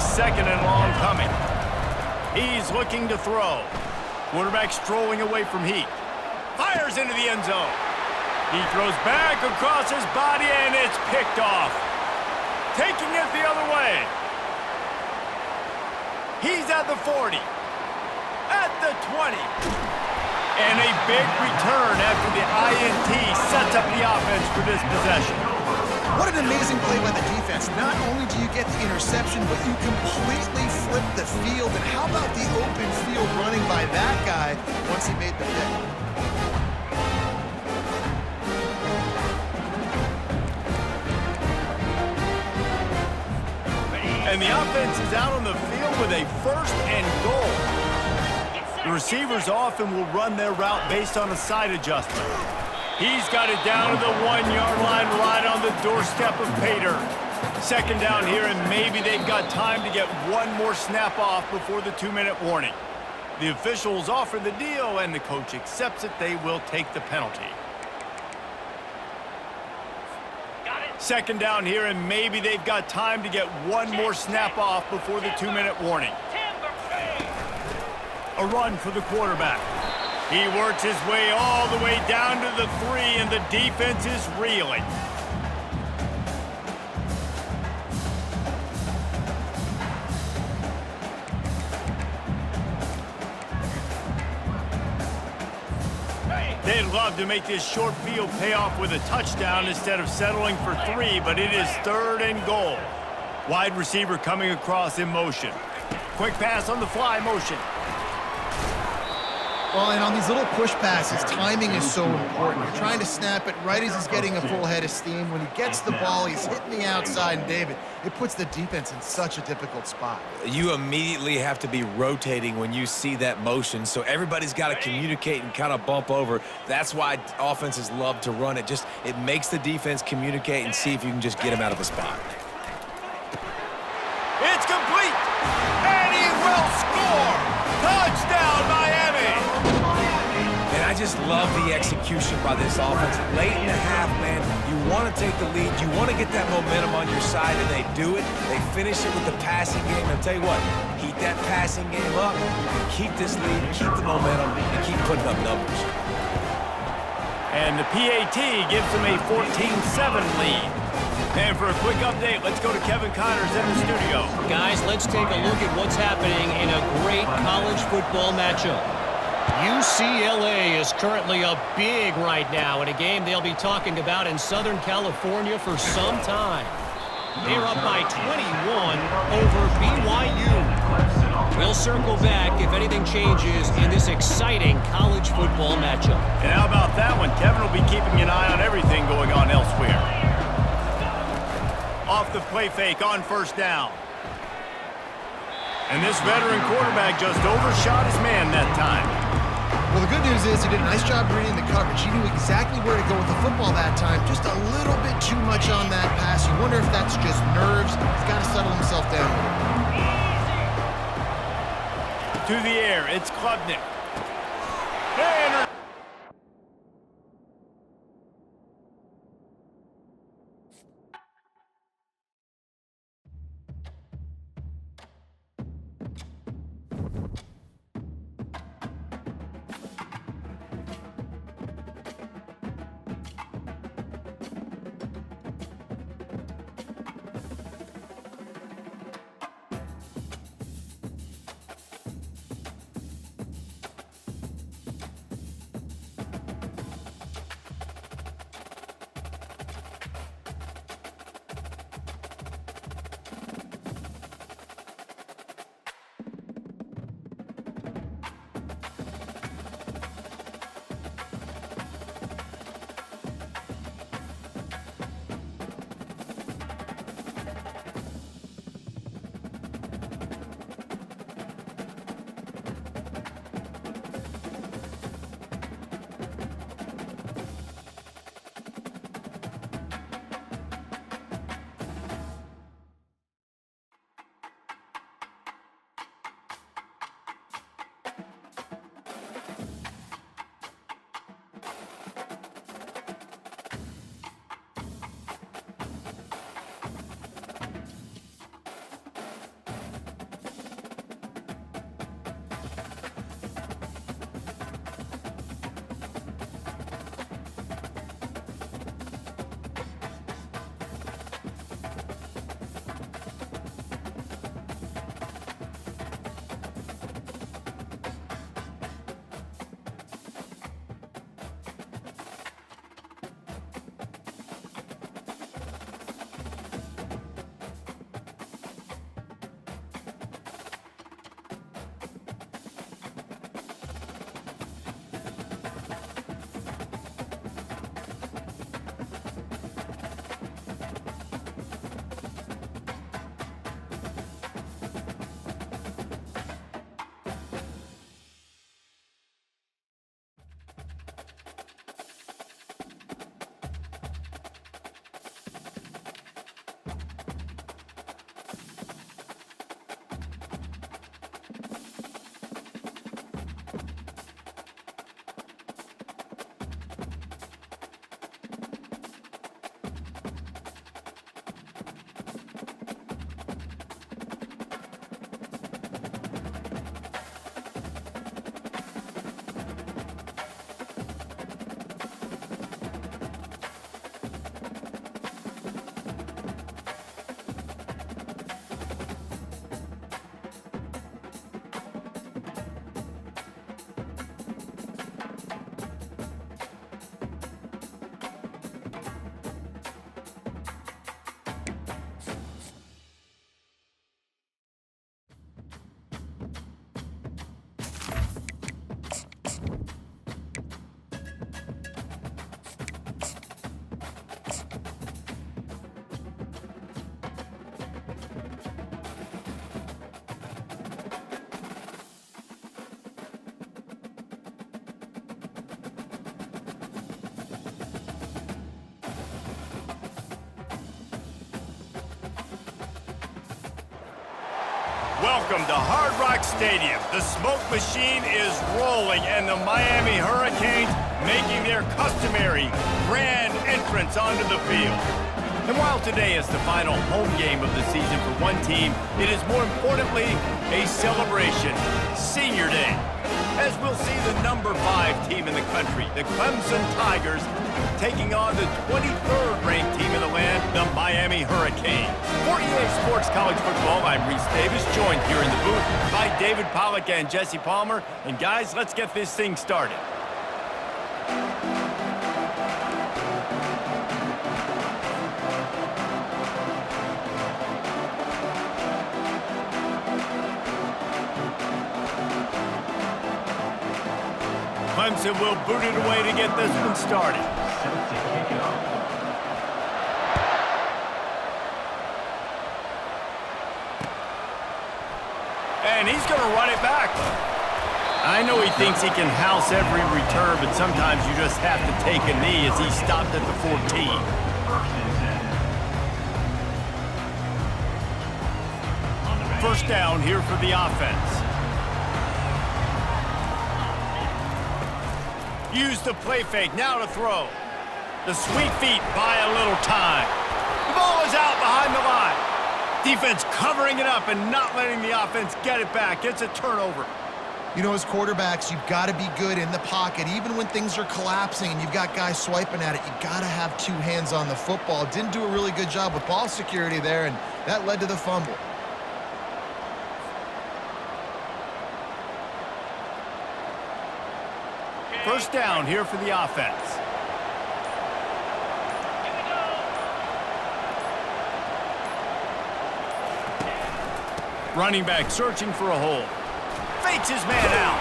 second and long coming. He's looking to throw. Quarterback strolling away from Heat. Fires into the end zone. He throws back across his body, and it's picked off. Taking it the other way. He's at the 40. At the 20. And a big return after the INT sets up the offense for this possession. What an amazing play by the defense. Not only do you get the interception, but you completely flip the field. And how about the open field running by that guy once he made the pick? And the offense is out on the field with a first and goal. The receivers often will run their route based on a side adjustment. He's got it down to the 1-yard line right on the doorstep of Pater. Second down here, and maybe they've got time to get one more snap off before the 2-minute warning. The officials offer the deal, and the coach accepts it. They will take the penalty. Second down here, and maybe they've got time to get one more snap off before the 2-minute warning. A run for the quarterback. He works his way all the way down to the 3, and the defense is reeling. They'd love to make this short field pay off with a touchdown instead of settling for 3, but it is third and goal. Wide receiver coming across in motion. Quick pass on the fly motion. Well, and on these little push passes, timing is so important. You're trying to snap it right as he's getting a full head of steam. When he gets the ball, he's hitting the outside, and David, it puts the defense in such a difficult spot. You immediately have to be rotating when you see that motion, so everybody's got to communicate and kind of bump over. That's why offenses love to run it. It makes the defense communicate and see if you can just get him out of the spot. It's complete, and he will score. Touchdown, Miami. I just love the execution by this offense. Late in the half, man, you want to take the lead. You want to get that momentum on your side, and they do it. They finish it with the passing game. I'll tell you what, heat that passing game up. You can keep this lead, keep the momentum, and keep putting up numbers. And the PAT gives them a 14-7 lead. And for a quick update, let's go to Kevin Connors in the studio. Guys, let's take a look at what's happening in a great college football matchup. UCLA is currently up big right now in a game they'll be talking about in Southern California for some time. They're up by 21 over BYU. We'll circle back if anything changes in this exciting college football matchup. And how about that one? Kevin will be keeping an eye on everything going on elsewhere. Off the play fake on first down. And this veteran quarterback just overshot his man that time. Well, the good news is he did a nice job reading the coverage. He knew exactly where to go with the football that time. Just a little bit too much on that pass. You wonder if that's just nerves. He's got to settle himself down a little bit. To the air, it's Klubnik. Welcome to Hard Rock Stadium. The smoke machine is rolling, and the Miami Hurricanes making their customary grand entrance onto the field. And while today is the final home game of the season for one team, it is more importantly a celebration, Senior Day. As we'll see the number 5 team in the country, the Clemson Tigers, taking on the 23rd ranked team in the land, the Miami Hurricanes. For EA Sports College Football, I'm Reese Davis, joined here in the booth by David Pollack and Jesse Palmer. And guys, let's get this thing started. Clemson will boot it away to get this one started. And he's going to run it back. I know he thinks he can house every return, but sometimes you just have to take a knee as he stopped at the 14. First down here for the offense. Use the play fake, now to throw. The sweet feet buy a little time. The ball is out behind the line. Defense covering it up and not letting the offense get it back. It's a turnover. You know, as quarterbacks, you've got to be good in the pocket. Even when things are collapsing and you've got guys swiping at it, you've got to have 2 hands on the football. Didn't do a really good job with ball security there, and that led to the fumble. First down here for the offense. Running back searching for a hole. Fakes his man out.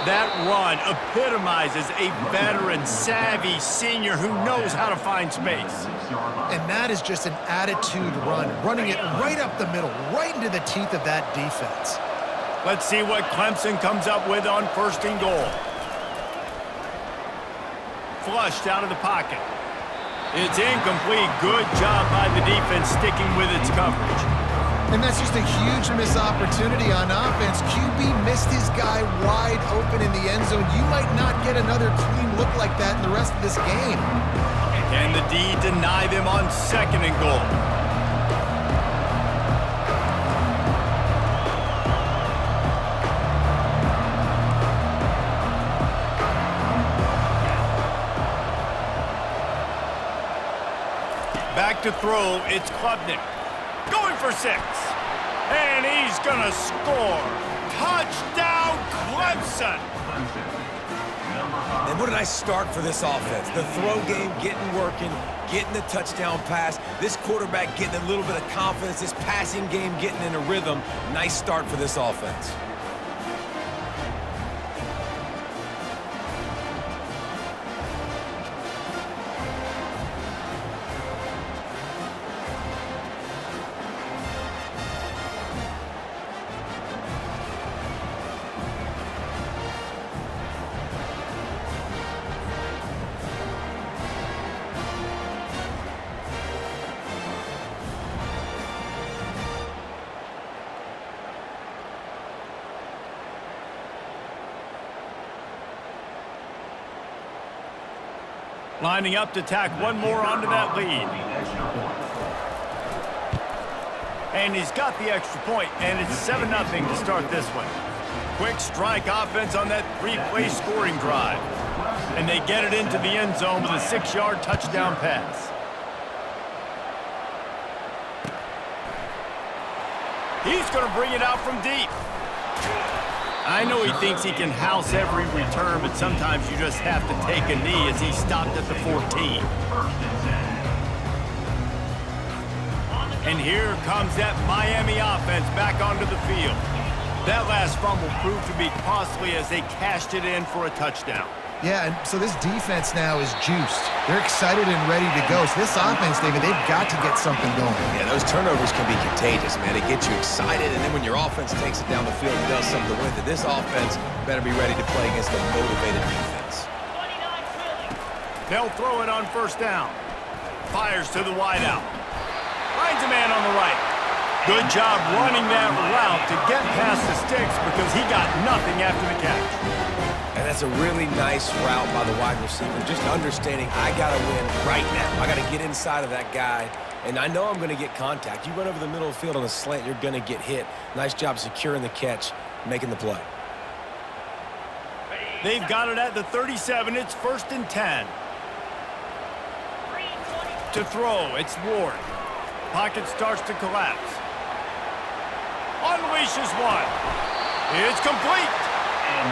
That run epitomizes a veteran, savvy senior who knows how to find space. And that is just an attitude run, running it right up the middle, right into the teeth of that defense. Let's see what Clemson comes up with on 1st and goal. Flushed out of the pocket. It's incomplete. Good job by the defense sticking with its coverage. And that's just a huge missed opportunity on offense. QB missed his guy wide open in the end zone. You might not get another clean look like that in the rest of this game. Can the D deny them on 2nd and goal? Back to throw, it's Klubnik. Going for 6. And he's going to score. Touchdown, Clemson! And what a nice start for this offense. The throw game getting working, getting the touchdown pass. This quarterback getting a little bit of confidence. This passing game getting in a rhythm. Nice start for this offense. Lining up to tack one more onto that lead. And he's got the extra point, and it's 7-0 to start this one. Quick strike offense on that 3-play scoring drive. And they get it into the end zone with a 6-yard touchdown pass. He's going to bring it out from deep. I know he thinks he can house every return, but sometimes you just have to take a knee as he stopped at the 14. And here comes that Miami offense back onto the field. That last fumble proved to be costly as they cashed it in for a touchdown. Yeah, and so this defense now is juiced. They're excited and ready to go. So this offense, David, they've got to get something going. Yeah, those turnovers can be contagious, man. It gets you excited, and then when your offense takes it down the field and does something with it, this offense better be ready to play against a motivated defense. They'll throw it on 1st down. Fires to the wideout. Finds a man on the right. Good job running that route to get past the sticks because he got nothing after the catch. And that's a really nice route by the wide receiver. Just understanding I got to win right now. I got to get inside of that guy, and I know I'm going to get contact. You run over the middle of the field on a slant, you're going to get hit. Nice job securing the catch, making the play. They've got it at the 37. It's 1st and 10. To throw, it's Ward. Pocket starts to collapse. Unleashes one. It's complete.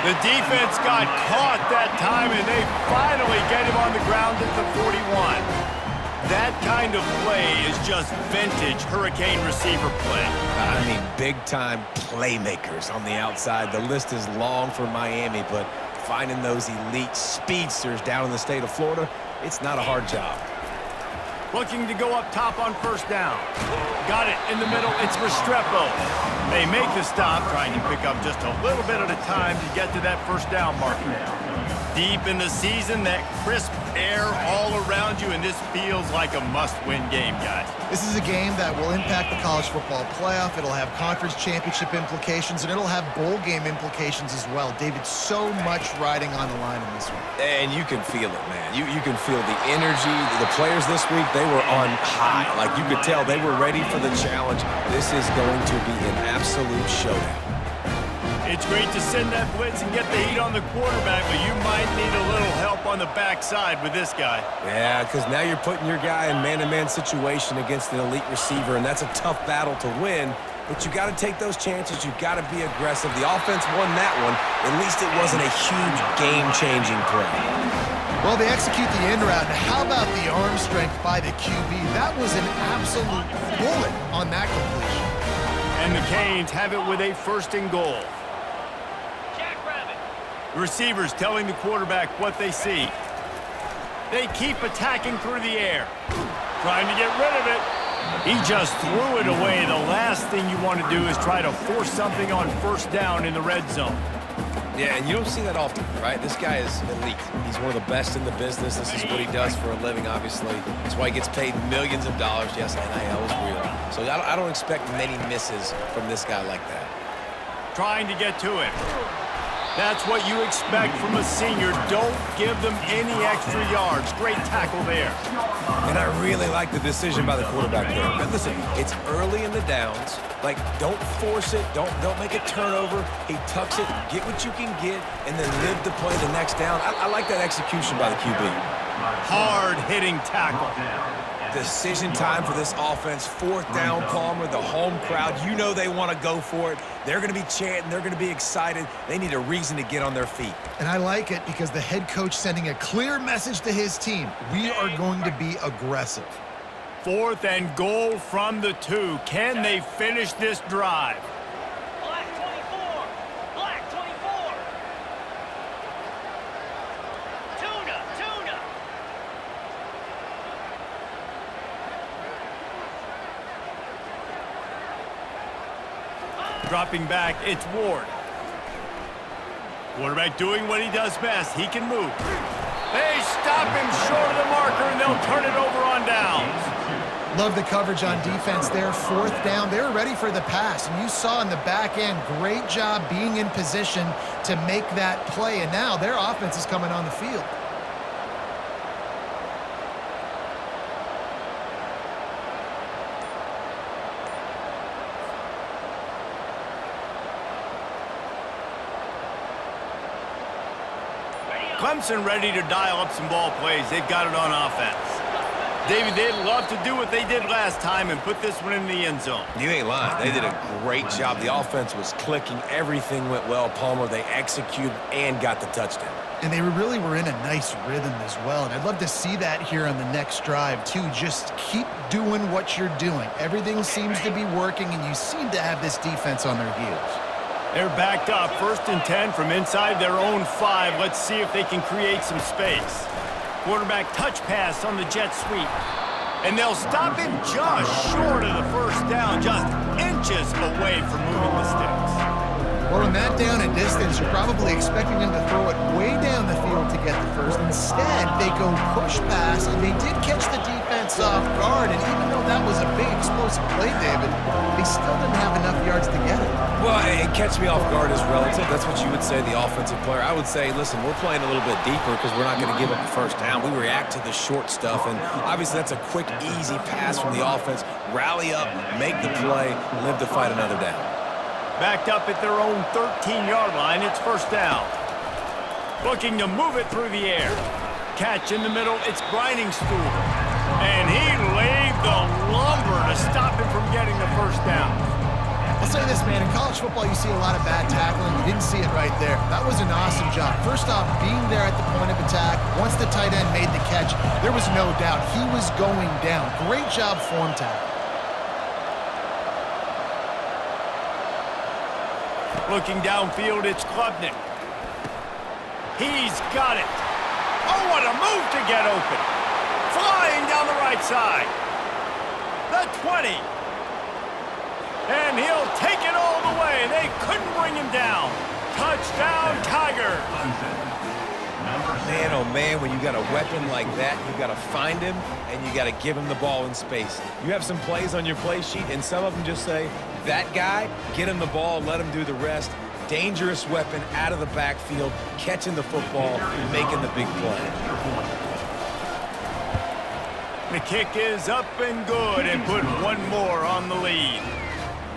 The defense got caught that time, and they finally get him on the ground at the 41. That kind of play is just vintage Hurricane receiver play. I mean, big-time playmakers on the outside. The list is long for Miami, but finding those elite speedsters down in the state of Florida, it's not a hard job. Looking to go up top on 1st down. Got it in the middle. It's Restrepo. They make the stop, trying to pick up just a little bit at a time to get to that 1st down marker. Deep in the season, that crisp air all around you, and this feels like a must-win game, guys. This is a game that will impact the college football playoff. It'll have conference championship implications, and it'll have bowl game implications as well. David, so much riding on the line in this one. And you can feel it, man. You can feel the energy. The players this week, they were on high. Like, you could tell they were ready for the challenge. This is going to be an absolute showdown. It's great to send that blitz and get the heat on the quarterback, but you might need a little help on the backside with this guy. Yeah, because now you're putting your guy in man-to-man situation against an elite receiver, and that's a tough battle to win. But you got to take those chances. You got to be aggressive. The offense won that one. At least it wasn't a huge game-changing play. Well, they execute the end route. And how about the arm strength by the QB? That was an absolute bullet on that completion. And the Canes have it with a 1st and goal. Receivers telling the quarterback what they see. They keep attacking through the air. Trying to get rid of it. He just threw it away. The last thing you want to do is try to force something on 1st down in the red zone. Yeah, and you don't see that often, right? This guy is elite. He's one of the best in the business. This is what he does for a living, obviously. That's why he gets paid millions of dollars. Yes, NIL is real. So I don't expect many misses from this guy like that. Trying to get to it. That's what you expect from a senior. Don't give them any extra yards. Great tackle there. And I really like the decision by the quarterback there. But listen, it's early in the downs. Like, don't force it. Don't make a turnover. He tucks it, get what you can get, and then live to play the next down. I like that execution by the QB. Hard-hitting tackle. Decision time for this offense. 4th down, Palmer, the home crowd. You know they want to go for it. They're going to be chanting. They're going to be excited. They need a reason to get on their feet. And I like it because the head coach sending a clear message to his team. We are going to be aggressive. 4th and goal from the 2. Can they finish this drive? Black 24. Black 24. Tuna. Dropping back, it's Ward. Quarterback doing what he does best. He can move. They stop him short of the marker, and they'll turn it over on downs. Love the coverage on defense there. 4th down. They were ready for the pass. And you saw in the back end, great job being in position to make that play. And now their offense is coming on the field. Clemson ready to dial up some ball plays. They've got it on offense. David, they'd love to do what they did last time and put this one in the end zone. You ain't lying. They did a great job. The offense was clicking. Everything went well. Palmer, they executed and got the touchdown. And they really were in a nice rhythm as well. And I'd love to see that here on the next drive, too. Just keep doing what you're doing. Everything seems to be working, and you seem to have this defense on their heels. They're backed up. 1st and 10 from inside their own 5. Let's see if they can create some space. Quarterback touch pass on the jet sweep. And they'll stop him just short of the 1st down, just inches away from moving the sticks. Well, in that down and distance, you're probably expecting them to throw it way down the field to get the first. Instead, they go push pass, and they did catch the defense defense off guard, and even though that was a big explosive play, David, they still didn't have enough yards to get it. Well, it catch me off guard is relative. That's what you would say, the offensive player. I would say, listen, we're playing a little bit deeper because we're not going to give up the first down. We react to the short stuff, and obviously that's a quick, easy pass from the offense. Rally up, make the play, live to fight another down. Backed up at their own 13-yard line, it's first down. Looking to move it through the air. Catch in the middle, it's Grinding Stool. And he laid the lumber to stop him from getting the first down. I'll say this, man, in college football you see a lot of bad tackling. You didn't see it right there. That was an awesome job. First off, being there at the point of attack, once the tight end made the catch, there was no doubt he was going down. Great job form tackle. Looking downfield, it's Klubnik. He's got it. Oh, what a move to get open. Flying down the right side. The 20. And he'll take it all the way. They couldn't bring him down. Touchdown, Tigers. Man, oh man, when you got a weapon like that, you got to find him and you got to give him the ball in space. You have some plays on your play sheet, and some of them just say, that guy, get him the ball, let him do the rest. Dangerous weapon out of the backfield, catching the football, making the big play. The kick is up and good, and put one more on the lead.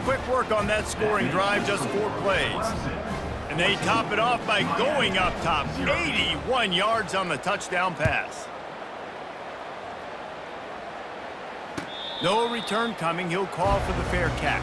Quick work on that scoring drive, just 4 plays. And they top it off by going up top, 81 yards on the touchdown pass. No return coming. He'll call for the fair catch.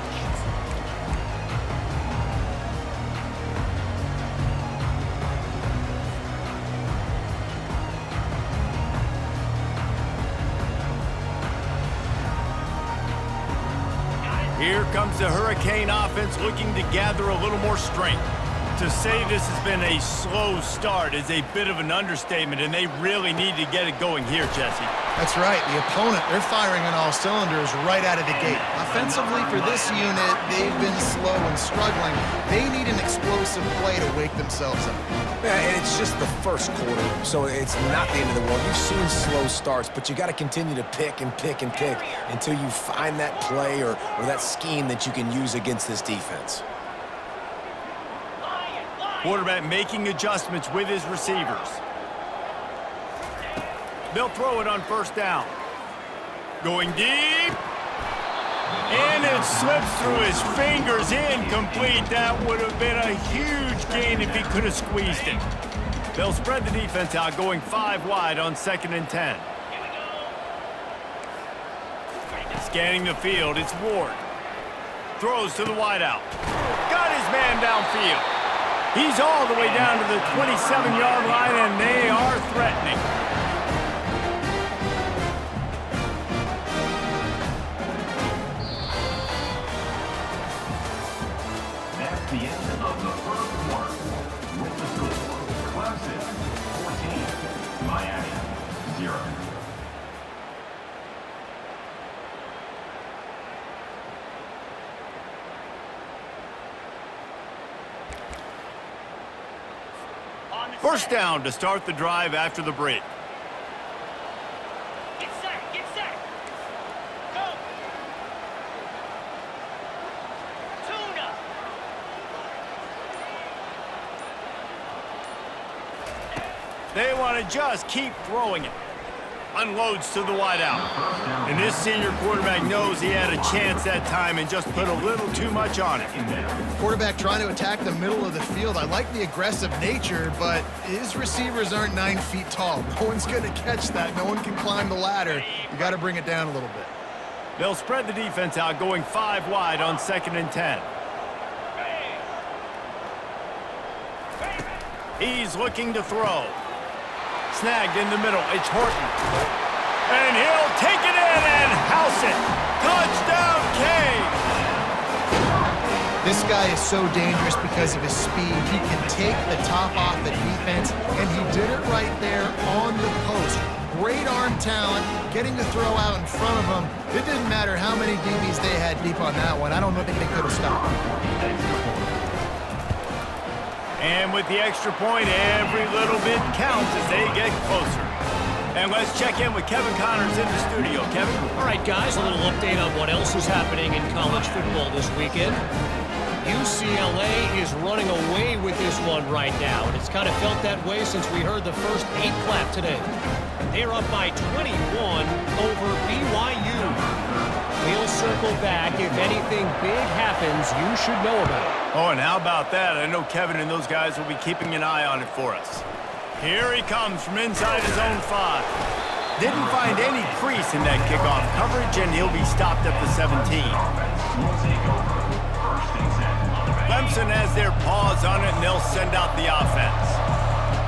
Here comes the Hurricane offense looking to gather a little more strength. To say this has been a slow start is a bit of an understatement, and they really need to get it going here, Jesse. That's right. The opponent, they're firing on all cylinders right out of the gate. Offensively, for this unit, they've been slow and struggling. They need an explosive play to wake themselves up. Yeah, and it's just the first quarter, so it's not the end of the world. You've seen slow starts, but you got to continue to pick and pick and pick until you find that play or that scheme that you can use against this defense. Quarterback making adjustments with his receivers. They'll throw it on first down. Going deep. And it slips through his fingers, incomplete. That would have been a huge gain if he could have squeezed it. They'll spread the defense out, going 5 wide on 2nd and 10. Scanning the field, it's Ward. Throws to the wideout. Got his man downfield. He's all the way down to the 27-yard line, and they are threatening. That's the end of the first quarter. With the score, Clemson 14, Miami 0. First down to start the drive after the break. Get set, get set. Go. Tuna. They want to just keep throwing it. Unloads to the wideout. And this senior quarterback knows he had a chance that time and just put a little too much on it. Quarterback trying to attack the middle of the field. I like the aggressive nature, but his receivers aren't 9 feet tall. No one's going to catch that. No one can climb the ladder. You got to bring it down a little bit. They'll spread the defense out, going 5 wide on 2nd and 10. He's looking to throw. Snagged in the middle, it's Horton. And he'll take it in and house it. Touchdown, Cage! This guy is so dangerous because of his speed. He can take the top off the defense, and he did it right there on the post. Great arm talent, getting the throw out in front of him. It didn't matter how many DBs they had deep on that one. I don't think they could have stopped him. And with the extra point, every little bit counts as they get closer. And let's check in with Kevin Connors in the studio. Kevin? All right, guys, a little update on what else is happening in college football this weekend. UCLA is running away with this one right now, and it's kind of felt that way since we heard the first 8 clap today. They're up by 21 over BYU. We'll circle back. If anything big happens, you should know about it. Oh, and how about that? I know Kevin and those guys will be keeping an eye on it for us. Here he comes from inside his own 5. Didn't find any crease in that kickoff coverage, and he'll be stopped at the 17. Clemson has their paws on it, and they'll send out the offense.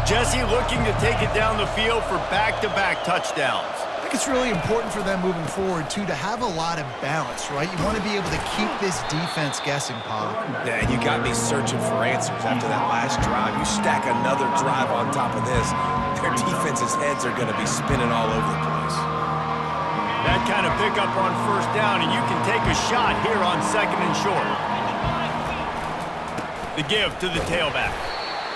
Jesse looking to take it down the field for back-to-back touchdowns. I think it's really important for them moving forward, too, to have a lot of balance, right? You want to be able to keep this defense guessing, Pop. Yeah, you got me searching for answers after that last drive. You stack another drive on top of this, their defense's heads are going to be spinning all over the place. That kind of pickup on first down, and you can take a shot here on 2nd and short. The give to the tailback.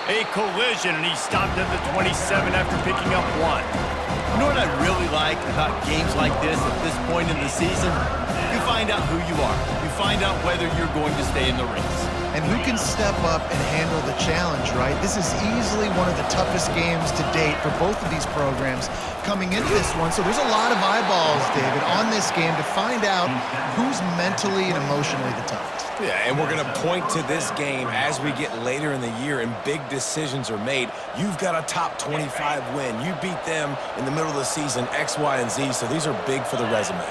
A collision, and he's stopped at the 27 after picking up 1. You know what I really like about games like this at this point in the season? You find out who you are. You find out whether you're going to stay in the race. And who can step up and handle the challenge, right? This is easily one of the toughest games to date for both of these programs coming into this one. So there's a lot of eyeballs, David, on this game to find out who's mentally and emotionally the toughest. Yeah, and we're going to point to this game as we get later in the year and big decisions are made. You've got a top 25 win. You beat them in the middle of the season, X, Y, and Z, so these are big for the resume.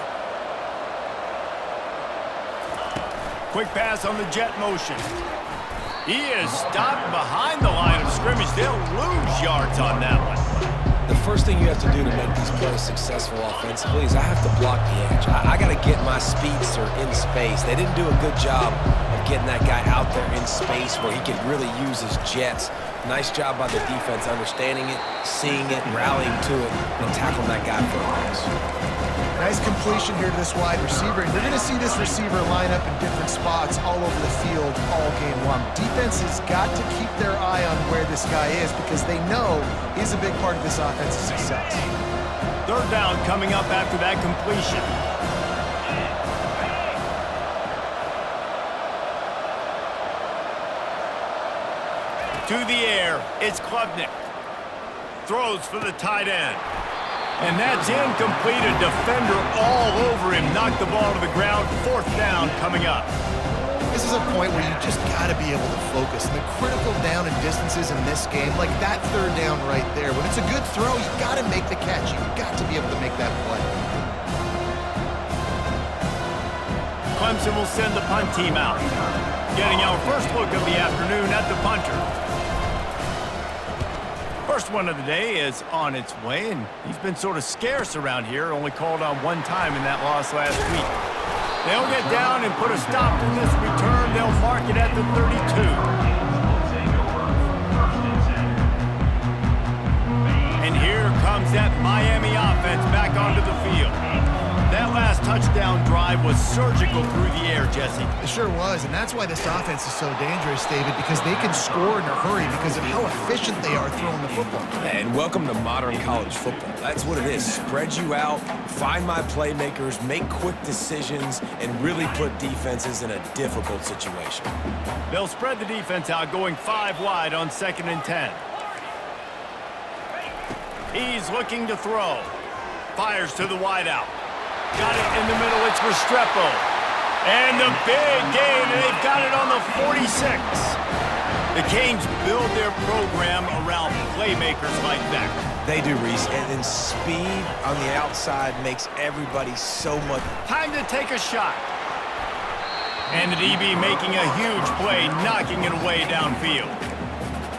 Quick pass on the jet motion. He is stopped behind the line of scrimmage. They'll lose yards on that one. The first thing you have to do to make these plays successful offensively is I have to block the edge. I got to get my speedster in space. They didn't do a good job of getting that guy out there in space where he could really use his jets. Nice job by the defense understanding it, seeing it, rallying to it, and tackling that guy for a loss. Nice completion here to this wide receiver. And you're going to see this receiver line up in different spots all over the field all game long. Defense has got to keep their eye on where this guy is because they know he's a big part of this offense's success. 3rd down coming up after that completion. To the air, it's Klubnik. Throws for the tight end. And that's incomplete. A defender all over him. Knocked the ball to the ground. 4th down coming up. This is a point where you just got to be able to focus. And the critical down and distances in this game, like that 3rd down right there. When it's a good throw, you got to make the catch. You've got to be able to make that play. Clemson will send the punt team out. Getting our first look of the afternoon at the punter. First one of the day is on its way, and he's been sort of scarce around here, only called on 1 time in that loss last week. They'll get down and put a stop to this return. They'll mark it at the 32. And here comes that Miami offense back onto the field. That last touchdown drive was surgical through the air, Jesse. It sure was, and that's why this offense is so dangerous, David, because they can score in a hurry because of how efficient they are throwing the football. And welcome to modern college football. That's what it is. Spread you out, find my playmakers, make quick decisions, and really put defenses in a difficult situation. They'll spread the defense out, going 5 wide on 2nd and 10. He's looking to throw. Fires to the wideout. Got it in the middle. It's Restrepo. And the big gain, and they've got it on the 46. The Canes build their program around playmakers like that. They do, Reese. And then speed on the outside makes everybody so much. Time to take a shot. And the DB making a huge play, knocking it away downfield.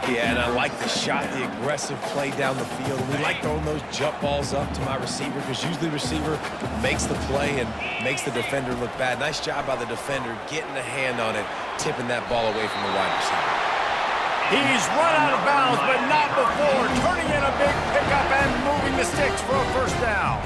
Yeah, and I like the shot, the aggressive play down the field. We like throwing those jump balls up to my receiver because usually the receiver makes the play and makes the defender look bad. Nice job by the defender getting a hand on it, tipping that ball away from the wide receiver. He's run out of bounds, but not before turning in a big pickup and moving the sticks for a 1st down.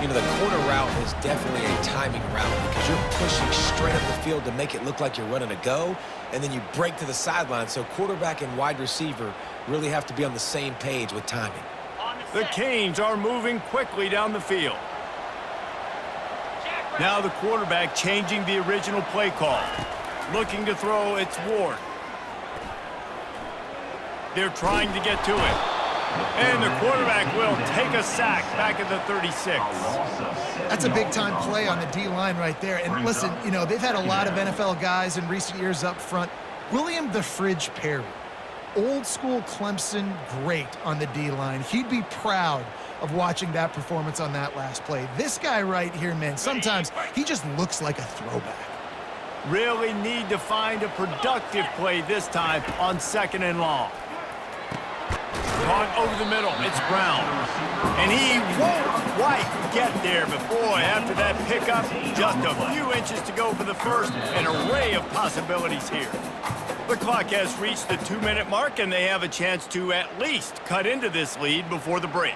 You know, the corner route is definitely a timing route because you're pushing straight up the field to make it look like you're running a go, and then you break to the sideline. So quarterback and wide receiver really have to be on the same page with timing. The Canes are moving quickly down the field. Now the quarterback changing the original play call. Looking to throw, it's Ward. They're trying to get to it. And the quarterback will take a sack back at the 36. That's a big-time play on the D-line right there. And listen, you know, they've had a lot of NFL guys in recent years up front. William the Fridge Perry, old-school Clemson great on the D-line. He'd be proud of watching that performance on that last play. This guy right here, man, sometimes he just looks like a throwback. Really need to find a productive play this time on 2nd and long. Caught over the middle, it's Brown. And he won't quite get there, but boy, after that pickup, just a few inches to go for the first. An array of possibilities here. The clock has reached the 2-minute mark, and they have a chance to at least cut into this lead before the break.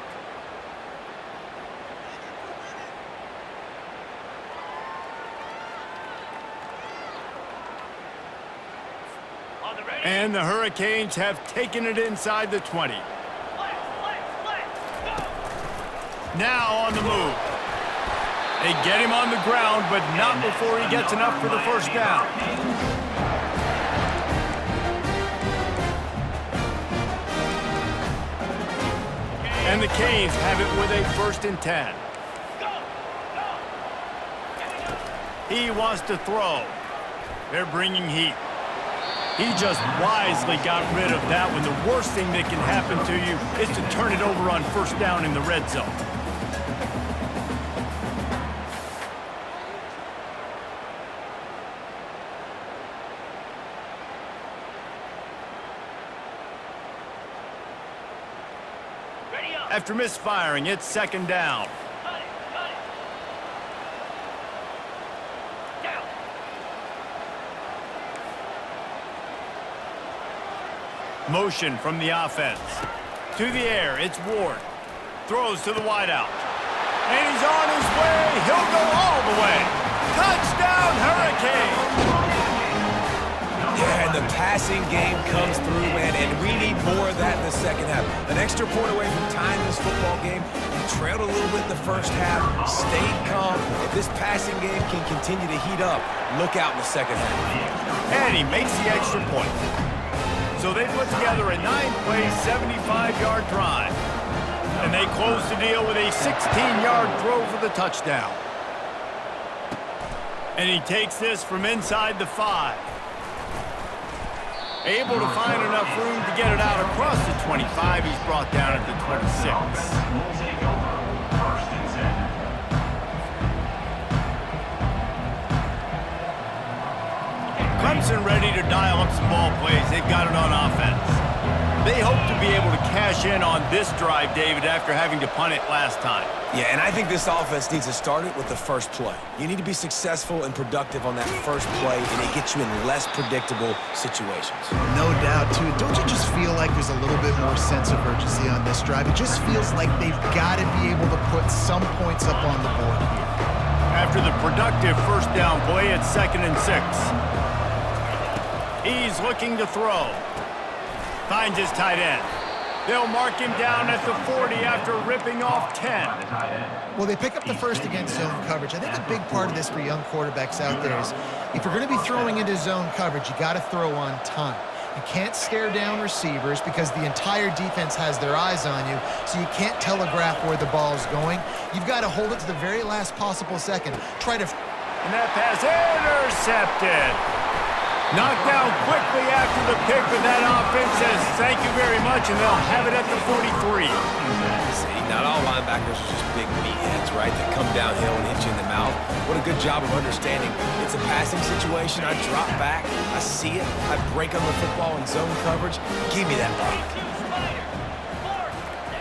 And the Hurricanes have taken it inside the 20. Now on the move. They get him on the ground, but not before he gets enough for the first down. And the Canes have it with a 1st and 10. He wants to throw. They're bringing heat. He just wisely got rid of that when the worst thing that can happen to you is to turn it over on 1st down in the red zone. After misfiring, it's 2nd down. Motion from the offense. To the air, it's Ward. Throws to the wideout. And he's on his way. He'll go all the way. Touchdown, Hurricane! Yeah, and the passing game comes through, man, and we need more of that in the second half. An extra point away from tying this football game. We trailed a little bit in the first half, stayed calm. If this passing game can continue to heat up, look out in the second half. And he makes the extra point. So they put together a 9-play, 75-yard drive. And they close the deal with a 16-yard throw for the touchdown. And he takes this from inside the 5. Able to find enough room to get it out across the 25. He's brought down at the 26. Clemson ready to dial up some ball plays. They've got it on offense. They hope to be able to cash in on this drive, David, after having to punt it last time. Yeah, and I think this offense needs to start it with the first play. You need to be successful and productive on that first play, and it gets you in less predictable situations. No doubt, too. Don't you just feel like there's a little bit more sense of urgency on this drive? It just feels like they've got to be able to put some points up on the board here. After the productive first down play, it's 2nd and 6. He's looking to throw. Finds his tight end. They'll mark him down at the 40 after ripping off 10. Well, they pick up the first against zone coverage. I think a big part of this for young quarterbacks out there is if you're going to be throwing into zone coverage, you got to throw on time. You can't stare down receivers because the entire defense has their eyes on you, so you can't telegraph where the ball's going. You've got to hold it to the very last possible second. And that pass intercepted. Knocked down quickly after the pick, but that offense says thank you very much, and they'll have it at the 43. See, not all linebackers are just big meatheads, right, that come downhill and hit you in the mouth. What a good job of understanding. It's a passing situation. I drop back. I see it. I break on the football in zone coverage. Give me that rock.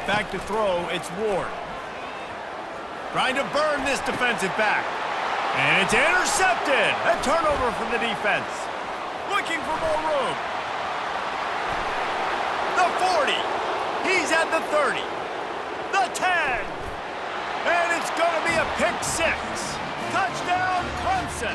Back to throw, it's Ward. Trying to burn this defensive back. And it's intercepted. A turnover for the defense. Looking for more room. The 40. He's at the 30. The 10. And it's going to be a pick 6. Touchdown, Clemson.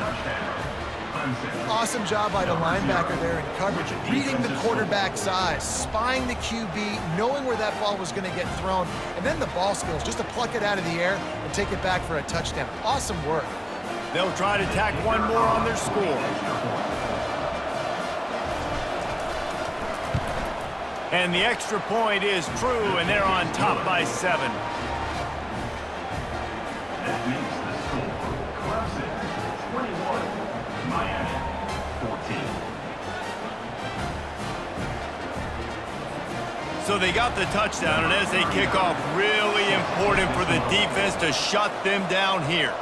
Clemson. Awesome job by the linebacker there in coverage, reading the quarterback's eyes, spying the QB, knowing where that ball was going to get thrown, and then the ball skills just to pluck it out of the air and take it back for a touchdown. Awesome work. They'll try to tack one more on their score. And the extra point is true, and they're on top by 7. That makes the score Clemson 21, Miami 14. So they got the touchdown, and as they kick off, really important for the defense to shut them down here.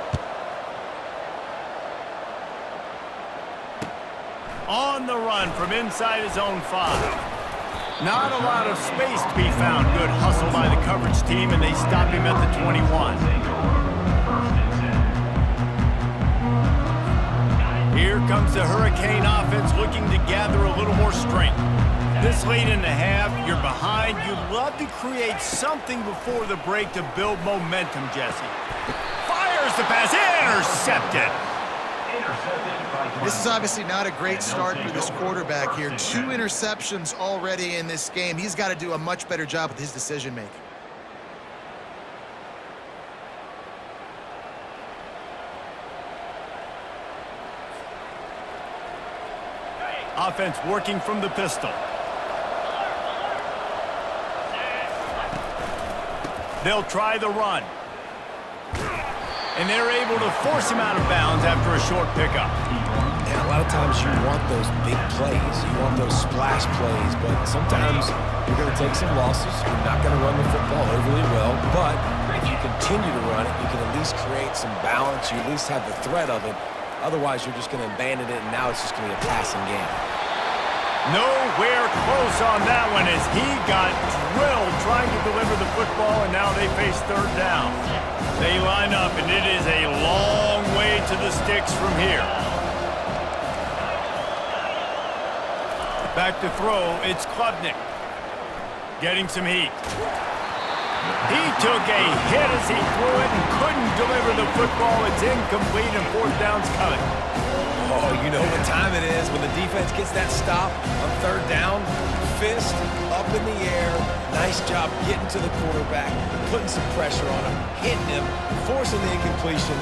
On the run from inside his own 5. Not a lot of space to be found. Good hustle by the coverage team, and they stop him at the 21. Here comes the Hurricane offense looking to gather a little more strength. This late in the half, you're behind. You'd love to create something before the break to build momentum, Jesse. Fires the pass, intercepted. This is obviously not a great start for this quarterback here. 2 interceptions already in this game. He's got to do a much better job with his decision-making. Offense working from the pistol. They'll try the run. And they're able to force him out of bounds after a short pickup. And a lot of times you want those big plays. You want those splash plays. But sometimes you're going to take some losses. You're not going to run the football overly well. But if you continue to run it, you can at least create some balance. You at least have the threat of it. Otherwise, you're just going to abandon it, and now it's just going to be a passing game. Nowhere close on that one as he got drilled trying to deliver the football, and now they face 3rd down. They line up, and it is a long way to the sticks from here. Back to throw, it's Klubnik. Getting some heat. He took a hit as he threw it and couldn't deliver the football. It's incomplete, and 4th down's coming. Oh, you know what time it is when the defense gets that stop on 3rd down. Fist up in the air. Nice job getting to the quarterback, putting some pressure on him, hitting him, forcing the incompletion.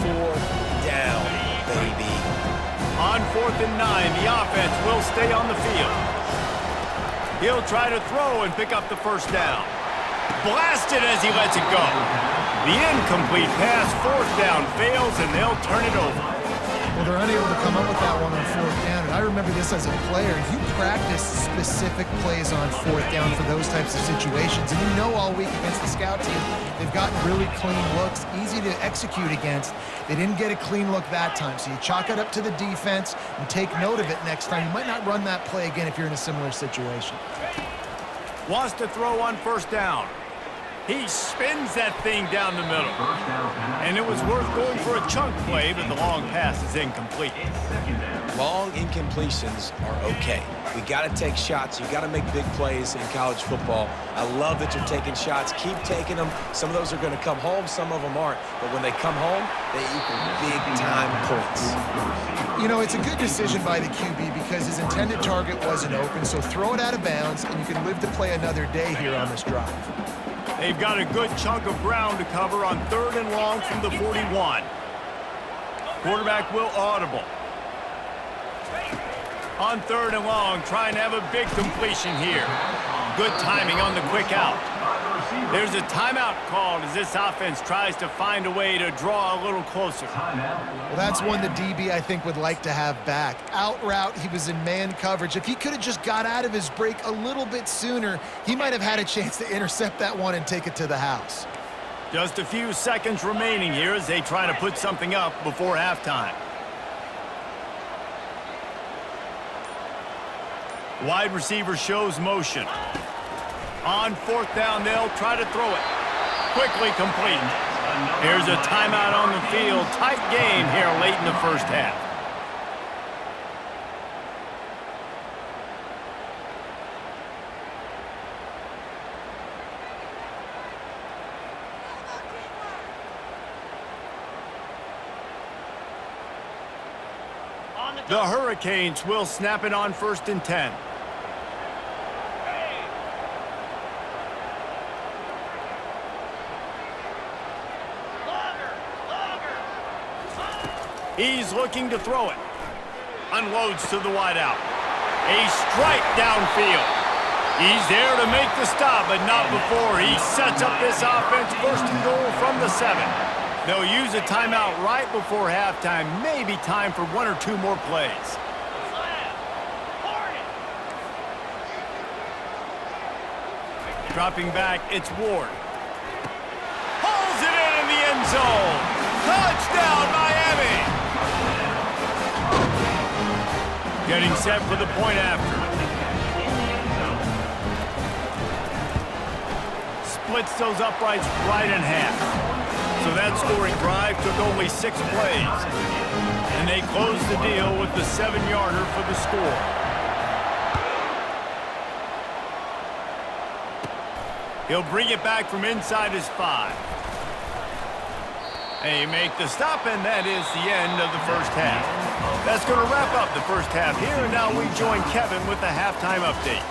4th down, baby. On 4th and 9, the offense will stay on the field. He'll try to throw and pick up the 1st down. Blasted as he lets it go. The incomplete pass, 4th down fails, and they'll turn it over. Well, they're unable to come up with that one on 4th down, and I remember this as a player. You practice specific plays on 4th down for those types of situations, and you know all week against the scout team, they've gotten really clean looks, easy to execute against. They didn't get a clean look that time, so you chalk it up to the defense and take note of it next time. You might not run that play again if you're in a similar situation. Wants to throw on 1st down. He spins that thing down the middle. And it was worth going for a chunk play, but the long pass is incomplete. Long incompletions are okay. We got to take shots. You got to make big plays in college football. I love that you're taking shots. Keep taking them. Some of those are going to come home. Some of them aren't. But when they come home, they equal big-time points. You know, it's a good decision by the QB because his intended target wasn't open, so throw it out of bounds, and you can live to play another day here on this drive. They've got a good chunk of ground to cover on 3rd and long from the 41. Quarterback will audible. On 3rd and long, trying to have a big completion here. Good timing on the quick out. There's a timeout called as this offense tries to find a way to draw a little closer. Well, that's one the DB, I think, would like to have back. Out route, he was in man coverage. If he could have just got out of his break a little bit sooner, he might have had a chance to intercept that one and take it to the house. Just a few seconds remaining here as they try to put something up before halftime. Wide receiver shows motion. On 4th down, they'll try to throw it. Quickly complete. Here's a timeout on the field. Tight game here late in the 1st half. On the The Hurricanes will snap it on 1st and 10. He's looking to throw it. Unloads to the wideout. A strike downfield. He's there to make the stop, but not before he sets up this offense 1st and goal from the 7. They'll use a timeout right before halftime. Maybe time for 1 or 2 more plays. Dropping back, it's Ward. Pulls it in the end zone. Touchdown, Miami! Getting set for the point after. Splits those uprights right in half. So that scoring drive took only 6 plays. And they closed the deal with the 7-yarder for the score. He'll bring it back from inside his 5. They make the stop, and that is the end of the first half. That's going to wrap up the first half here, and now we join Kevin with the halftime update.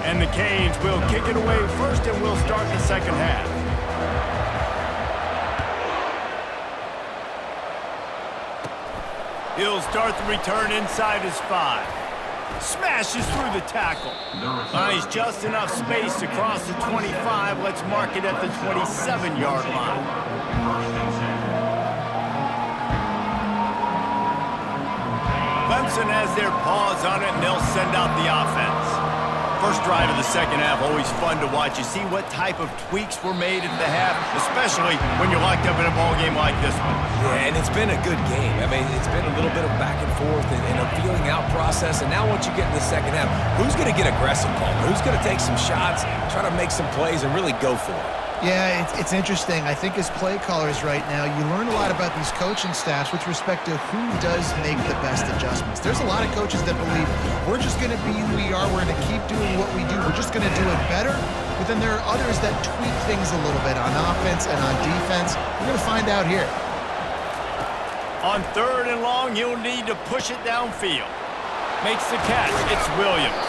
And the Canes will kick it away first, and we'll start the second half. He'll start the return inside his 5. Smashes through the tackle. Finds just enough space to cross the 25. Let's mark it at the 27-yard line. Clemson has their paws on it, and they'll send out the offense. First drive of the second half, always fun to watch. You see what type of tweaks were made at the half, especially when you're locked up in a ball game like this one. Yeah, and it's been a good game. I mean, it's been a little bit of back and forth and a feeling out process. And now once you get in the second half, who's going to get aggressive, Paul? Who's going to take some shots, try to make some plays, and really go for it? Yeah, it's interesting. I think as play callers right now, you learn a lot about these coaching staffs with respect to who does make the best adjustments. There's a lot of coaches that believe we're just going to be who we are. We're going to keep doing what we do. We're just going to do it better. But then there are others that tweak things a little bit on offense and on defense. We're going to find out here. On 3rd and long, he'll need to push it downfield. Makes the catch. It's Williams.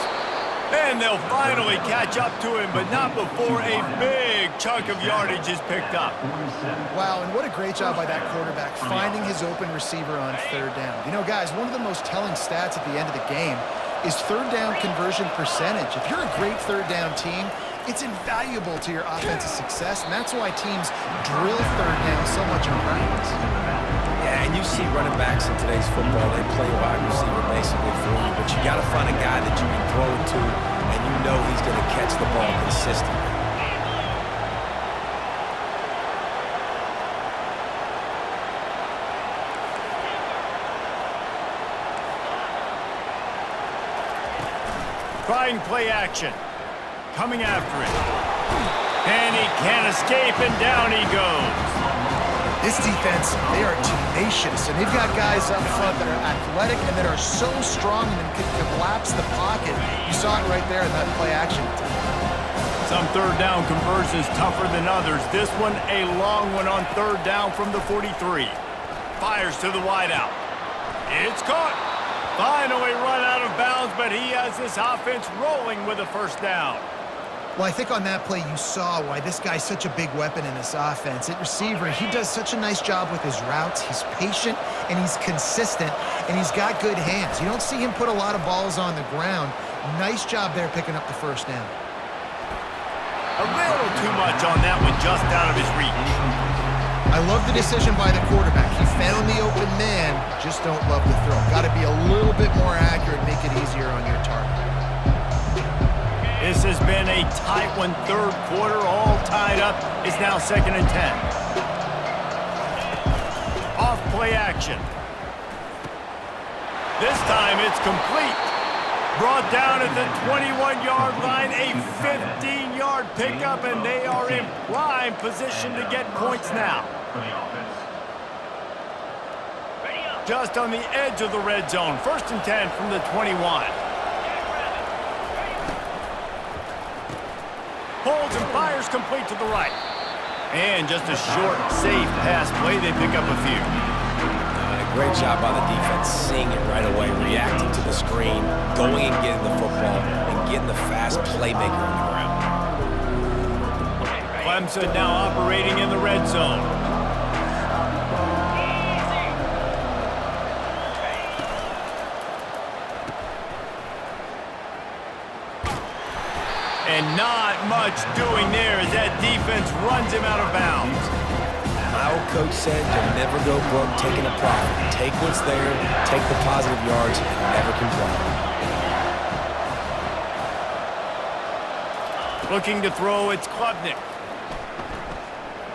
And they'll finally catch up to him, but not before a big chunk of yardage is picked up. Wow, and what a great job by that quarterback, finding his open receiver on 3rd down. You know, guys, one of the most telling stats at the end of the game is 3rd down conversion percentage. If you're a great 3rd down team, it's invaluable to your offensive success, and that's why teams drill 3rd down so much in practice. Yeah, and you see running backs in today's football, they play wide receiver basically for you, but you got to find a guy that you can throw it to, and you know he's going to catch the ball consistently. Trying play action. Coming after it. And he can't escape, and down he goes. This defense, they are tenacious, and they've got guys up front that are athletic and that are so strong and can collapse the pocket. You saw it right there in that play action. Some 3rd down conversions tougher than others. This one, a long one on 3rd down from the 43. Fires to the wideout. It's caught. Finally run out of bounds, but he has this offense rolling with a 1st down. Well, I think on that play you saw why this guy's such a big weapon in this offense. At receiver, he does such a nice job with his routes. He's patient, and he's consistent, and he's got good hands. You don't see him put a lot of balls on the ground. Nice job there picking up the 1st down. A little too much on that one, just out of his reach. I love the decision by the quarterback. He found the open man, just don't love the throw. Got to be a little bit more accurate, make it easier on your target. This has been a tight one, 3rd quarter, all tied up. It's now 2nd and 10. Off play action. This time it's complete. Brought down at the 21-yard line, a 15-yard pickup, and they are in prime position to get points now. Just on the edge of the red zone. 1st and 10 from the 21. Pulls and fires complete to the right. And just a short, safe pass play. They pick up a few. Great job by the defense, seeing it right away, reacting to the screen, going and getting the football, and getting the fast playmaker on the ground. Clemson now operating in the red zone. And not much doing there as that defense runs him out of bounds. My old coach said you'll never go broke taking a profit. Take what's there, take the positive yards, and never complain. Looking to throw, it's Klubnik.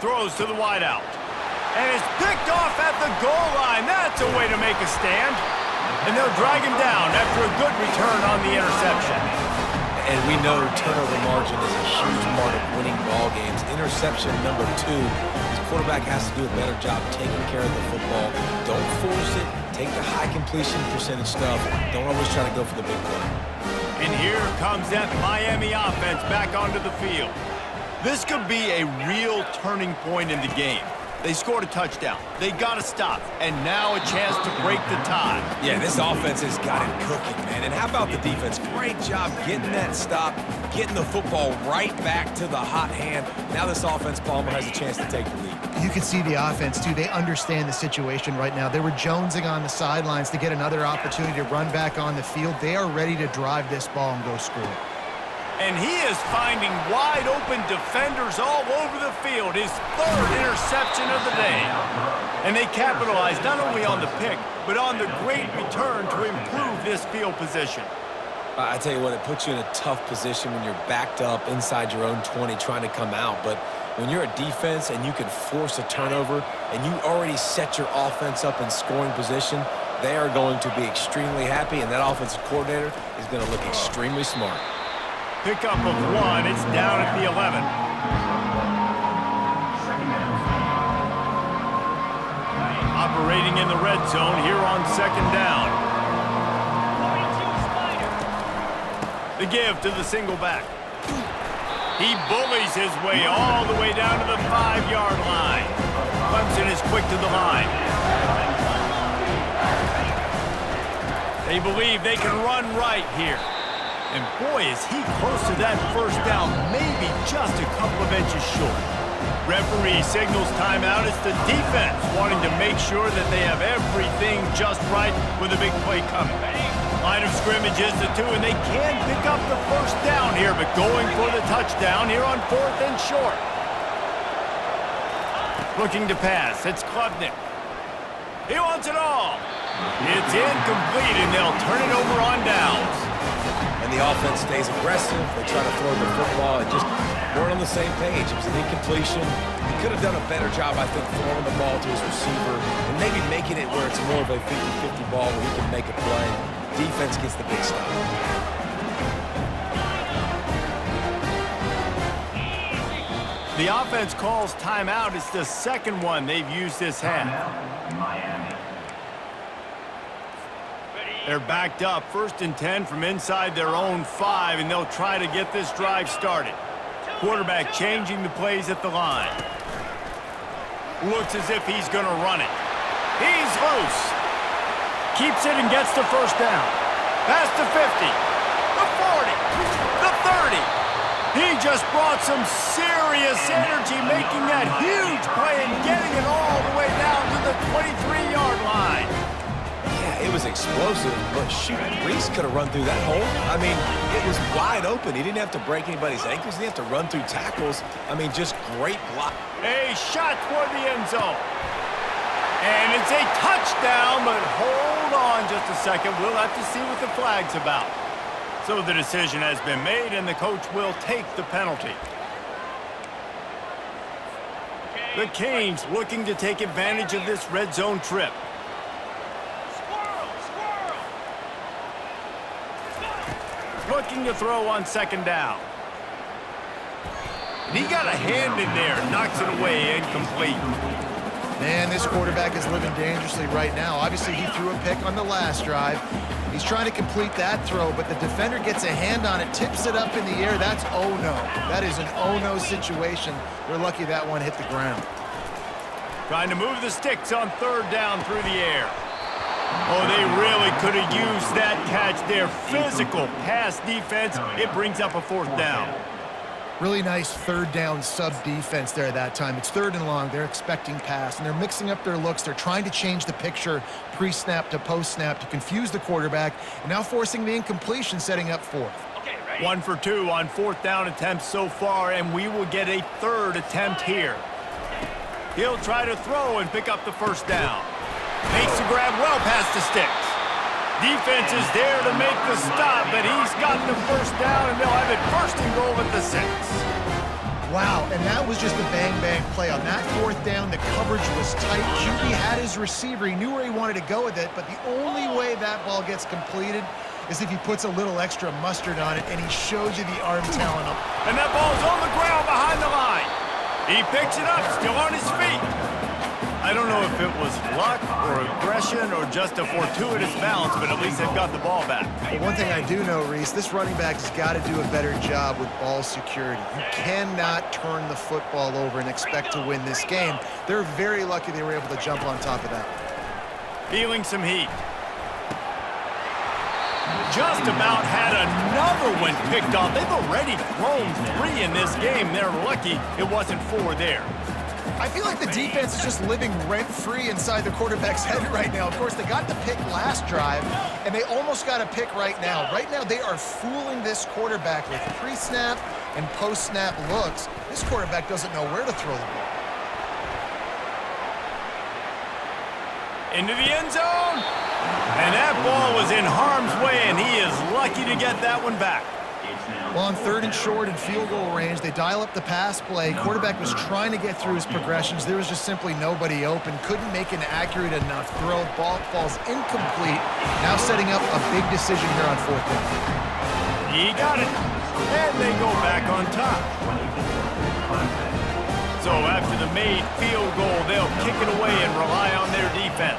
Throws to the wideout. And it's picked off at the goal line. That's a way to make a stand. And they'll drag him down after a good return on the interception. And we know turnover margin is a huge part of winning ball games. Interception number 2. His quarterback has to do a better job taking care of the football. Don't force it. Take the high completion percentage stuff. Don't always try to go for the big play. And here comes that Miami offense back onto the field. This could be a real turning point in the game. They scored a touchdown. They got to stop. And now a chance to break the tie. Yeah, this offense has got it cooking, man. And how about the defense? Great job getting that stop, getting the football right back to the hot hand. Now this offense, Palmer, has a chance to take the lead. You can see the offense, too. They understand the situation right now. They were jonesing on the sidelines to get another opportunity to run back on the field. They are ready to drive this ball and go score. And he is finding wide-open defenders all over the field. His 3rd interception of the day. And they capitalized not only on the pick, but on the great return to improve this field position. I tell you what, it puts you in a tough position when you're backed up inside your own 20 trying to come out. But when you're a defense and you can force a turnover and you already set your offense up in scoring position, they are going to be extremely happy, and that offensive coordinator is going to look extremely smart. Pickup of 1. It's down at the 11. Operating in the red zone here on 2nd down. The give to the single back. He bullies his way all the way down to the 5-yard line. Clemson is quick to the line. They believe they can run right here. And boy, is he close to that 1st down, maybe just a couple of inches short. Referee signals timeout. It's the defense wanting to make sure that they have everything just right with a big play coming. Line of scrimmage is the 2, and they can pick up the 1st down here, but going for the touchdown here on 4th and short. Looking to pass. It's Klubnik. He wants it all. It's incomplete, and they'll turn it over on downs. And the offense stays aggressive. They try to throw the football and just weren't on the same page. It was an incompletion. He could have done a better job, I think, throwing the ball to his receiver and maybe making it where it's more of a 50-50 ball where he can make a play. Defense gets the big stop. The offense calls timeout. It's the 2nd one they've used this half. Miami. They're backed up, 1st and 10 from inside their own 5, and they'll try to get this drive started. Quarterback changing the plays at the line. Looks as if he's going to run it. He's loose. Keeps it and gets the 1st down. Past the 50, the 40, the 30. He just brought some serious energy, making that huge play and getting it all the way down to the 23-yard line. Yeah, it was explosive, but shoot, Reese could have run through that hole. I mean, it was wide open. He didn't have to break anybody's ankles. He didn't have to run through tackles. I mean, just great block. A shot toward the end zone. And it's a touchdown, but hold on just a second. We'll have to see what the flag's about. So the decision has been made, and the coach will take the penalty. The Canes looking to take advantage of this red zone trip. Looking to throw on 2nd down. And he got a hand in there, knocks it away, incomplete. Man, this quarterback is living dangerously right now. Obviously, he threw a pick on the last drive. He's trying to complete that throw, but the defender gets a hand on it, tips it up in the air. That's oh-no. That is an oh-no situation. They're lucky that one hit the ground. Trying to move the sticks on 3rd down through the air. could have used that catch there. Physical pass defense. It brings up a 4th down. Really nice 3rd down sub-defense there at that time. It's 3rd and long. They're expecting pass, and they're mixing up their looks. They're trying to change the picture pre-snap to post-snap to confuse the quarterback, and now forcing the incompletion, setting up 4th. 1 for 2 on 4th down attempts so far, and we will get a 3rd attempt here. He'll try to throw and pick up the 1st down. Makes the grab well past the sticks. Defense is there to make the stop, but he's got the 1st down, and they'll have it 1st and goal at the 6. Wow, and that was just a bang-bang play. On that 4th down, the coverage was tight. QB had his receiver. He knew where he wanted to go with it, but the only way that ball gets completed is if he puts a little extra mustard on it, and he shows you the arm talent. And that ball's on the ground behind the line. He picks it up, still on his feet. I don't know if it was luck or aggression or just a fortuitous bounce, but at least they've got the ball back. Well, one thing I do know, Reese, this running back has got to do a better job with ball security. You cannot turn the football over and expect to win this game. They're very lucky they were able to jump on top of that. Feeling some heat. Just about had another one picked off. They've already thrown 3 in this game. They're lucky it wasn't 4 there. I feel like the defense is just living rent-free inside the quarterback's head right now. Of course, they got the pick last drive, and they almost got a pick right now. Right now, they are fooling this quarterback with pre-snap and post-snap looks. This quarterback doesn't know where to throw the ball. Into the end zone. And that ball was in harm's way, and he is lucky to get that one back. Well, on 3rd and short and field goal range, they dial up the pass play. Quarterback was trying to get through his progressions. There was just simply nobody open. Couldn't make an accurate enough throw. Ball falls incomplete. Now setting up a big decision here on 4th down. He got it. And they go back on top. So after the made field goal, they'll kick it away and rely on their defense.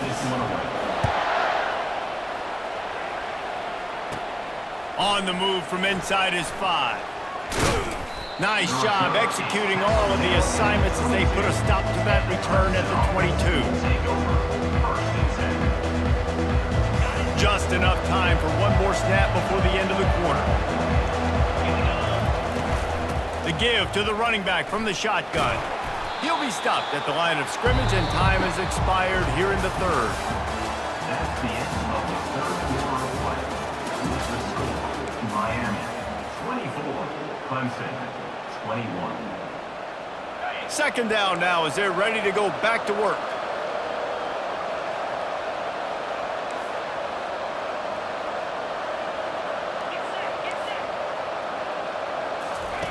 On the move from inside his 5. Nice job executing all of the assignments as they put a stop to that return at the 22. Just enough time for one more snap before the end of the quarter. The give to the running back from the shotgun. He'll be stopped at the line of scrimmage, and time has expired here in the 3rd. That's the end of the 3rd quarter of play. With the score, Miami 24, Clemson 21. 2nd down now as they're ready to go back to work.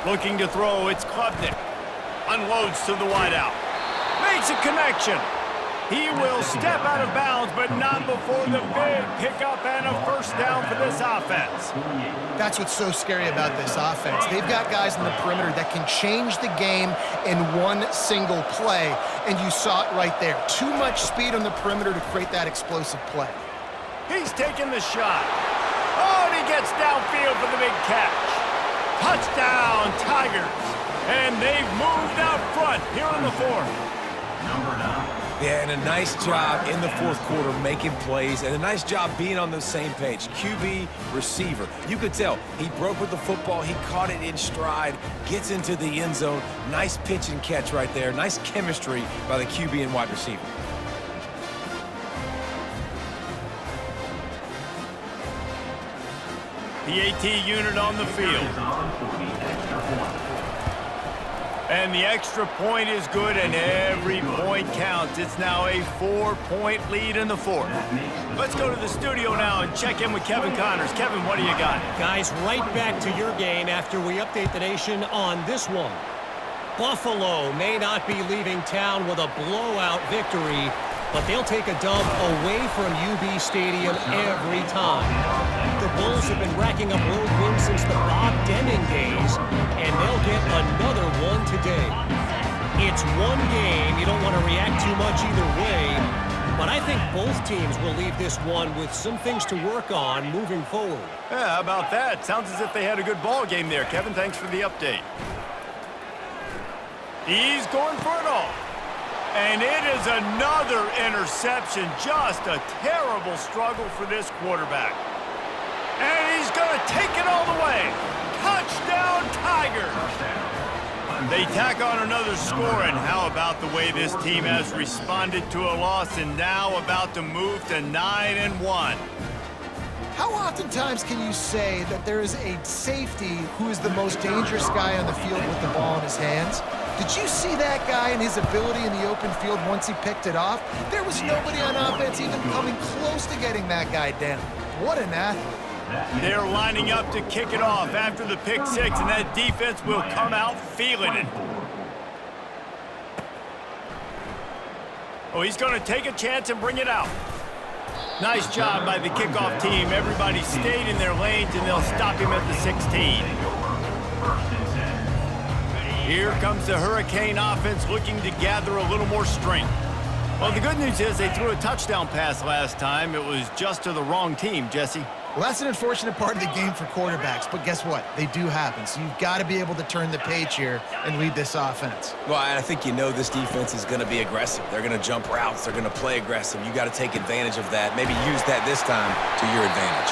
Looking to throw, it's Klubnik. Unloads to the wideout. Makes a connection. He will step out of bounds, but not before the big pickup and a 1st down for this offense. That's what's so scary about this offense. They've got guys in the perimeter that can change the game in one single play, and you saw it right there. Too much speed on the perimeter to create that explosive play. He's taking the shot. Oh, and he gets downfield for the big catch. Touchdown, Tigers. And they've moved out front here in the 4th. Number 9. Yeah, and a nice job in the 4th quarter making plays, and a nice job being on the same page. QB, receiver. You could tell he broke with the football. He caught it in stride, gets into the end zone. Nice pitch and catch right there. Nice chemistry by the QB and wide receiver. The AT unit on the field. And the extra point is good, and every point counts. It's now a 4-point lead in the 4th. Let's go to the studio now and check in with Kevin Connors. Kevin, what do you got? Guys, right back to your game after we update the nation on this one. Buffalo may not be leaving town with a blowout victory, but they'll take a dub away from UB Stadium every time. The Bulls have been racking up road wins since the Bob Deming days, and they'll get another one today. It's one game. You don't want to react too much either way, but I think both teams will leave this one with some things to work on moving forward. Yeah, how about that? Sounds as if they had a good ball game there. Kevin, thanks for the update. He's going for it all. And it is another interception. Just a terrible struggle for this quarterback. And he's going to take it all the way. Touchdown, Tigers! They tack on another score, and how about the way this team has responded to a loss and now about to move to 9-1? How oftentimes can you say that there is a safety who is the most dangerous guy on the field with the ball in his hands? Did you see that guy and his ability in the open field once he picked it off? There was nobody on offense even coming close to getting that guy down. What an athlete. They're lining up to kick it off after the pick six, and that defense will come out feeling it. Oh, he's going to take a chance and bring it out. Nice job by the kickoff team. Everybody stayed in their lanes, and they'll stop him at the 16. Here comes the Hurricane offense looking to gather a little more strength. Well, the good news is they threw a touchdown pass last time. It was just to the wrong team, Jesse. Well, that's an unfortunate part of the game for quarterbacks, but guess what? They do happen, so you've got to be able to turn the page here and lead this offense. Well, I think you know this defense is going to be aggressive. They're going to jump routes. They're going to play aggressive. You got to take advantage of that. Maybe use that this time to your advantage.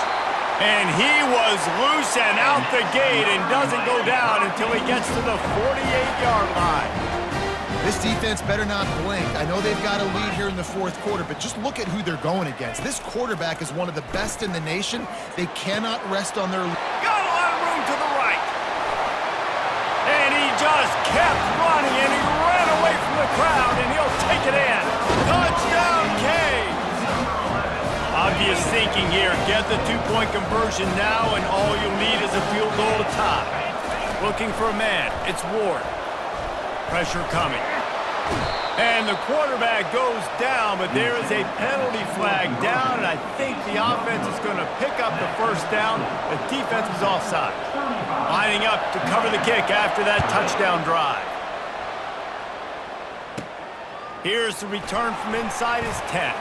And he was loose and out the gate and doesn't go down until he gets to the 48-yard line. This defense better not blink. I know they've got a lead here in the fourth quarter, but just look at who they're going against. This quarterback is one of the best in the nation. They cannot rest on their... Got a lot of room to the right. And he just kept running, and he ran away from the crowd, and he'll take it in. Touchdown, Canes! Obvious thinking here. Get the two-point conversion now, and all you'll need is a field goal to tie. Looking for a man. It's Ward. Pressure coming. And the quarterback goes down, but there is a penalty flag down, and I think the offense is going to pick up the first down. The defense was offside. Lining up to cover the kick after that touchdown drive. Here's the return from inside his 10.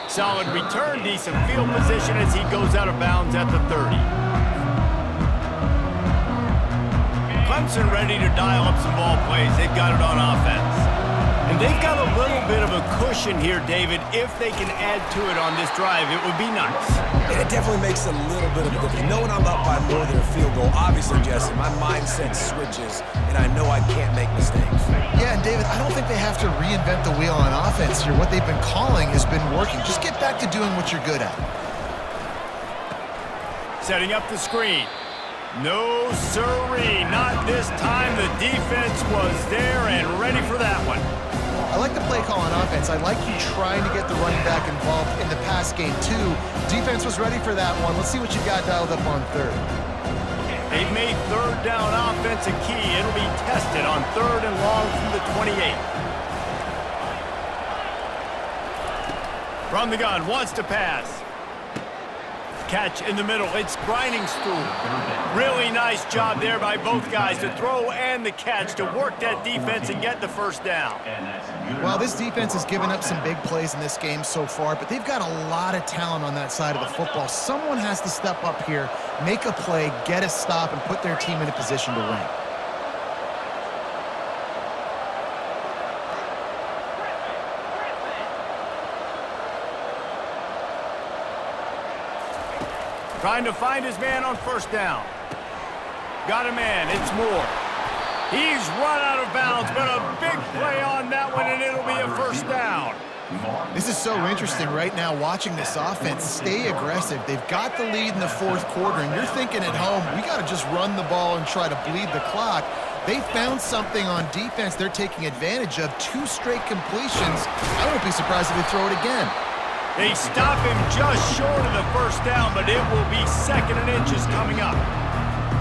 Solid return, decent field position as he goes out of bounds at the 30. Clemson ready to dial up some ball plays. They've got it on offense. And they've got a little bit of a cushion here, David. If they can add to it on this drive, it would be nice. Yeah, it definitely makes a little bit of a difference. Knowing I'm up by more than a field goal, obviously, Jesse, my mindset switches, and I know I can't make mistakes. Yeah, and David, I don't think they have to reinvent the wheel on offense here. What they've been calling has been working. Just get back to doing what you're good at. Setting up the screen. No, sirree, not this time. The defense was there and ready for that one. I like the play call on offense. I like you trying to get the running back involved in the pass game, too. Defense was ready for that one. Let's see what you got dialed up on third. They've made third down offense a key. It'll be tested on third and long from the 28. From the gun, wants to pass. Catch in the middle. It's grinding stool. Really nice job there by both guys to throw and the catch to work that defense and get the first down. Well, this defense has given up some big plays in this game so far, but they've got a lot of talent on that side of the football. Someone has to step up here, make a play, get a stop, and put their team in a position to win. Trying to find his man on first down. Got a man. It's Moore. He's run out of bounds, but a big play on that one, and it'll be a first down. This is so interesting right now watching this offense stay aggressive. They've got the lead in the fourth quarter, and you're thinking at home, we got to just run the ball and try to bleed the clock. They found something on defense they're taking advantage of. 2 straight completions. I won't be surprised if they throw it again. They stop him just short of the first down, but it will be second and inches coming up.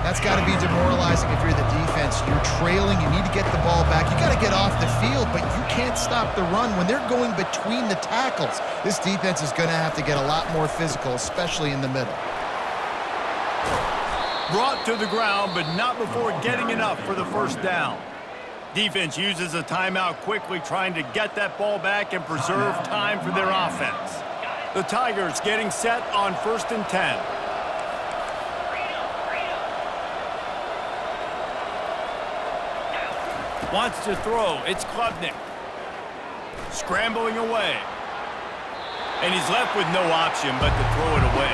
That's got to be demoralizing if you're the defense. You're trailing. You need to get the ball back. You got to get off the field, but you can't stop the run. When they're going between the tackles, this defense is going to have to get a lot more physical, especially in the middle. Brought to the ground, but not before getting enough for the first down. Defense uses a timeout quickly, trying to get that ball back and preserve time for their offense. The Tigers getting set on first and 10. Wants to throw. It's Klubnik. Scrambling away. And he's left with no option but to throw it away.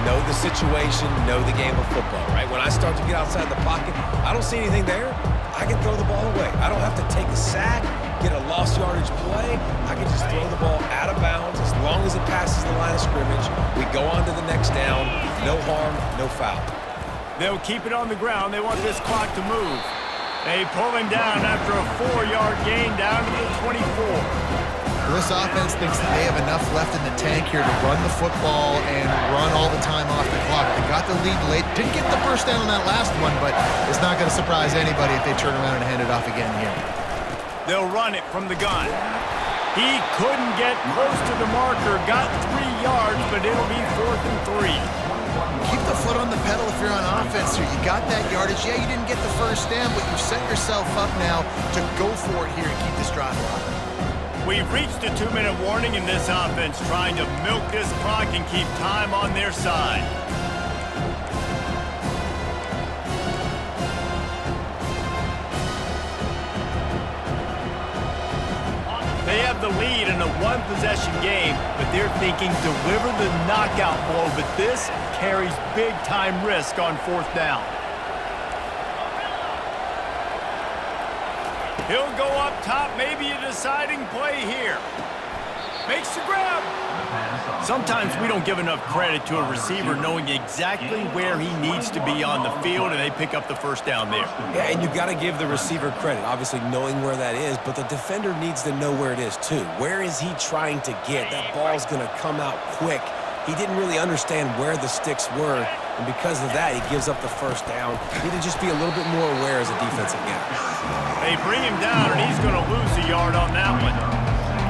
Know the situation, know the game of football, right? When I start to get outside the pocket, I don't see anything there, I can throw the ball away. I don't have to take a sack, get a lost yardage play. I can just throw the ball out of bounds as long as it passes the line of scrimmage. We go on to the next down. No harm, no foul. They'll keep it on the ground. They want this clock to move. They pull him down after a 4-yard gain down to the 24. Well, this offense thinks that they have enough left in the tank here to run the football and run all the time off the clock. They got the lead late. Didn't get the first down on that last one, but it's not going to surprise anybody if they turn around and hand it off again here. They'll run it from the gun. He couldn't get close to the marker. Got 3 yards, but it'll be 4th and 3. Keep the foot on the pedal if you're on offense here. You got that yardage. Yeah, you didn't get the first down, but you've set yourself up now to go for it here and keep this drive alive. We've reached a 2-minute warning in this offense, trying to milk this clock and keep time on their side. They have the lead in a 1-possession game, but they're thinking deliver the knockout blow, but this carries big-time risk on 4th down. He'll go up top, maybe a deciding play here. Makes the grab. Sometimes we don't give enough credit to a receiver knowing exactly where he needs to be on the field, and they pick up the first down there. Yeah, and you got to give the receiver credit, obviously knowing where that is, but the defender needs to know where it is too. Where is he trying to get? That ball's going to come out quick. He didn't really understand where the sticks were, and because of that, he gives up the first down. Need to just be a little bit more aware as a defensive guy. They bring him down, and he's going to lose a yard on that one.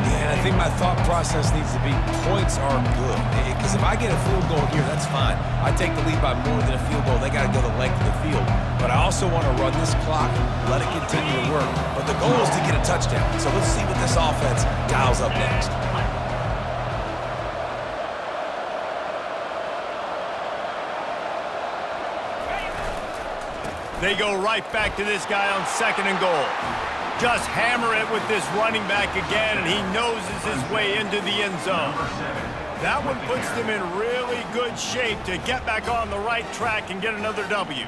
Yeah, and I think my thought process needs to be points are good. Because if I get a field goal here, that's fine. I take the lead by more than a field goal. They got to go the length of the field. But I also want to run this clock, let it continue to work. But the goal is to get a touchdown. So let's see what this offense dials up next. They go right back to this guy on 2nd and goal. Just hammer it with this running back again, and he noses his way into the end zone. That one puts them in really good shape to get back on the right track and get another W.